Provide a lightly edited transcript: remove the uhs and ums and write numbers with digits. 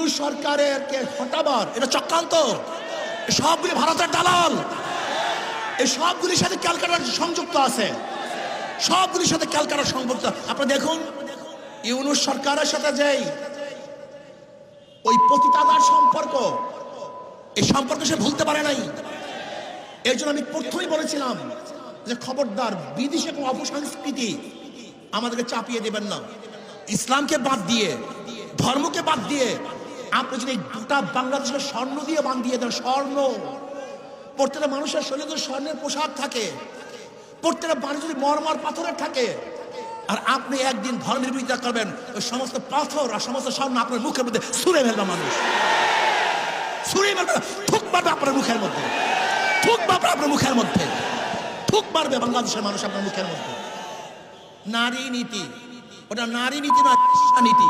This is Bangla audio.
ইউনূস সরকারের কে হটাবার এটা চক্রান্ত। সবগুলি ভারতের দালাল, এই সবগুলির সাথে ক্যালকাটার সংযুক্ত আছে, সবগুলির সাথে ক্যালকাটার সংযুক্ত। আপনারা দেখুন ইউনূস সরকারের সাথে যেই ওই পতিতাদার সম্পর্ক, এই সম্পর্ক সে ভুলতে পারে নাই। এর জন্য আমি প্রথমেই বলেছিলাম যে খবরদার বিদেশি এবং অপসংস্কৃতি আমাদেরকে চাপিয়ে দেবেন না। ইসলামকে বাদ দিয়ে, ধর্মকে বাদ দিয়ে আপনি যদি গোটা বাংলাদেশের স্বর্ণ দিয়ে বাঁধিয়ে দেন, স্বর্ণ, প্রত্যেকটা মানুষের শরীরে যদি স্বর্ণের পোশাক থাকে, প্রত্যেকটা বাড়ি যদি মরমার পাথরের থাকে, আর আপনি একদিন ধর্মের বিরোধিতা করবেন, ওই সমস্ত পাথর আর সমস্ত স্বর্ণ আপনার মুখের মধ্যে ছুঁড়ে ফেলবে মানুষ, ছুঁড়ে ফেলবে, থুক মারবে আপনার মুখের মধ্যে, থুক মারবে আপনার মুখের মধ্যে, থুক মারবে বাংলাদেশের মানুষ আপনার মুখের মধ্যে। নারী নীতি, ওটা নারী নীতি নয়, নীতি।